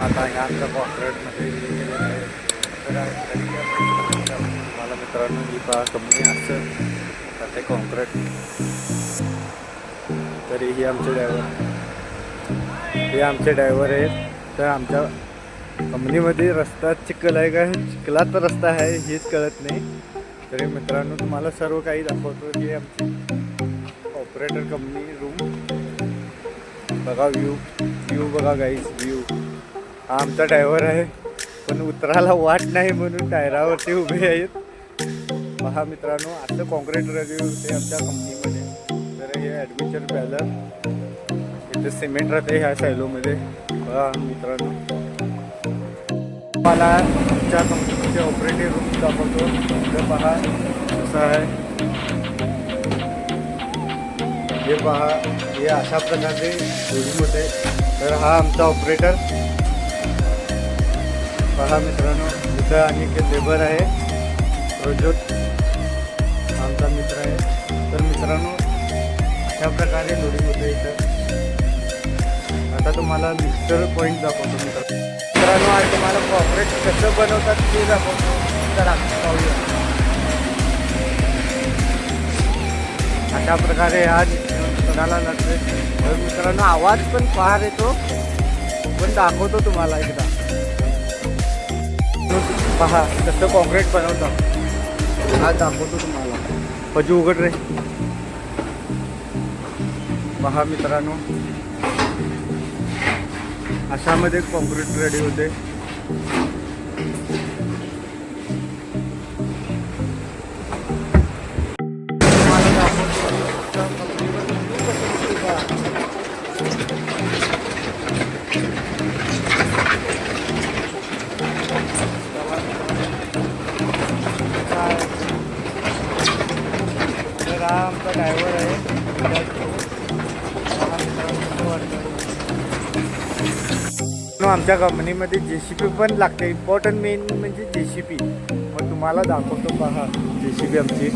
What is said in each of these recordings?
आता ह्या आमच्या कॉन्ट्रॅक्टमध्ये गेलेलं आहे. तर मला मित्रांनो ही पहा कंपनी असं करते कॉन्ट्रॅक्ट. तरी ही आमचे ड्रायव्हर आहेत. तर आमच्या कंपनीमध्ये रस्ता चिखल आहे का चिखलाचा रस्ता आहे हेच कळत नाही. तरी मित्रांनो तुम्हाला सर्व काही दाखवतो. ही आमची ऑपरेटर कंपनी रूम बघा. व्ह्यू बघा गाईज. व्ह्यू हा आमचा ड्रायव्हर आहे पण उतरायला वाट नाही म्हणून टायरावरती उभे आहेत. पहा मित्रांनो असं कॉन्क्रीट रेडी होते आमच्या कंपनीमध्ये. तर हे ॲडमिशन पॅलर इथे सिमेंट राहते ह्या सायलोमध्ये. बघा मित्रांनो मला आमच्या कंपनीचे ऑपरेटिव्ह रूम दाखवतो. तर पहा कसं आहे हे पहा. हे अशा प्रकारे रूम होते. तर हा आमचा ऑपरेटर पहा मित्रांनो. इथं आणि लेबर आहे प्रज्योत आमचा मित्र आहे. तर मित्रांनो अशा प्रकारे लोडिंग होते इथं. आता तुम्हाला मिक्सर पॉईंट दाखवतो मित्रांनो. आज तुम्हाला कॉर्पोरेट कसं बनवतात ते दाखवतो. तर पाहूया. अशा प्रकारे आज कोणाला लागते. तर मित्रांनो आवाज पण फार येतो पण दाखवतो तुम्हाला एकदा. पहा कसं कॉन्क्रीट बनवतात हा दाखवतो तुम्हाला. पजू उघड रे. पहा मित्रांनो अशामध्ये कॉन्क्रीट रेडी होते. तर हा आमचा ड्रायव्हर आहे. आमच्या कंपनीमध्ये JCB पण लागते. इम्पॉर्टंट मेन म्हणजे JCB. मग तुम्हाला दाखवतो पहा JCB आमची.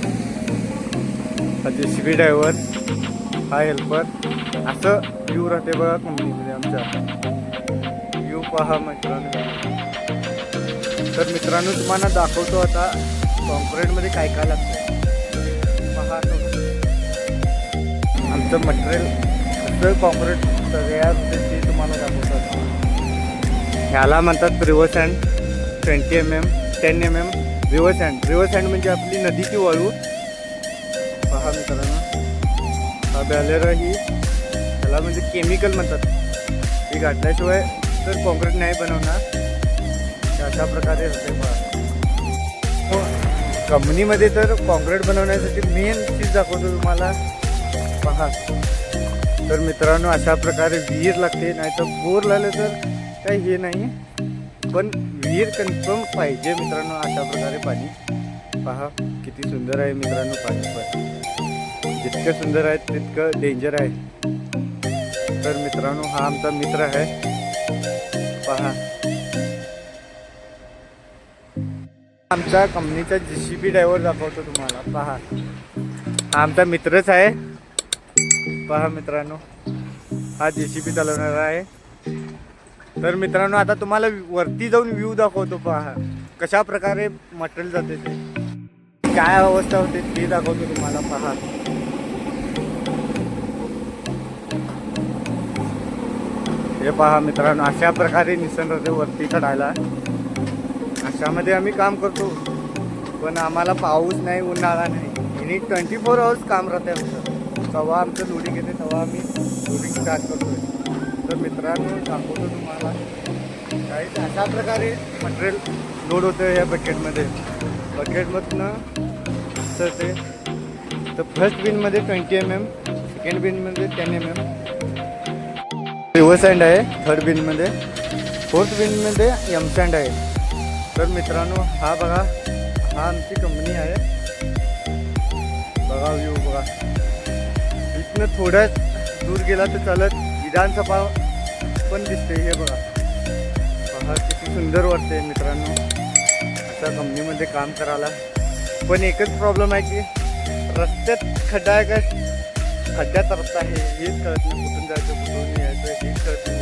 हा JCB ड्रायव्हर हा हेल्पर असं व्ह्यू राहते बघा कंपनीमध्ये आमच्या. व्ह्यू पहा मित्रांनो. तर मित्रांनो तुम्हाला दाखवतो आता कॉन्क्रीटमध्ये काय काय लागतं. पहा आमचं मटेरियल कसं कॉन्क्रीट तयार होते ते तुम्हाला दाखवतो. ह्याला म्हणतात reverse hand 20 mm 10 mm reverse hand म्हणजे आपली नदीची वाळू. पहा मित्रांनो हा बॅलेरा ही ह्याला म्हणजे केमिकल म्हणतात. ती घातल्याशिवाय तर कॉन्क्रीट नाही बनवणार. अशा प्रकारे होते. पहा कंपनीमध्ये तर कॉन्क्रीट बनवण्यासाठी मेन चीज दाखवतो तुम्हाला. पहा तर मित्रांनो अशा प्रकारे विहीर लागते. नाही तर बोर लागलं तर काही हे नाही पण विहीर कन्फर्म पाहिजे मित्रांनो. अशा प्रकारे पाणी पहा किती सुंदर आहे मित्रांनो. पाणी पण जितकं सुंदर आहे तितकं डेंजर आहे. तर मित्रांनो हा आमचा मित्र आहे. पहा आमच्या कंपनीचा JCB ड्रायव्हर दाखवतो तुम्हाला. पहा हा आमचा मित्रच आहे. पहा मित्रांनो हा JCB चालवणारा आहे. तर मित्रांनो आता तुम्हाला वरती जाऊन व्ह्यू दाखवतो. पहा कशा प्रकारे मटेरियल जाते ते काय अवस्था होते ते दाखवतो तुम्हाला. पहा हे पहा मित्रांनो अशा प्रकारे निसन राहते वरती चढायला. अशामध्ये आम्ही काम करतो पण आम्हाला पाऊस नाही उन्हाळा नाही. आणि 24 hours काम राहते आमचं. तेव्हा आमचं लोडिंग येते तेव्हा आम्ही लोडिंग स्टार्ट करतो. तर मित्रांनो दाखवतो तुम्हाला काही अशा प्रकारे मटेरियल लोड होतं या बकेटमध्ये. बकेटमधनं असं ते. तर फर्स्ट बिनमध्ये 20 mm सेकंड बिनमध्ये 10 mm रिव्हर्स हँड आहे. थर्ड बिनमध्ये फोर्थ बिनमध्ये एमसँड आहे. तर मित्रांनो हा बघा हा आमची कंपनी आहे. बघा व्ह्यू बघा. इथनं थोड्याच दूर गेला तर चालत विधानसभा पण दिसते. हे बघा पहा किती सुंदर वाटते मित्रांनो अशा कंपनीमध्ये काम करायला. पण एकच प्रॉब्लेम आहे की रस्त्यात खड्डा आहे का खड्ड्यात रस्ता आहे हेच कळत नाही. कुठून जायचं कुठून यायचं हेच कळत नाही.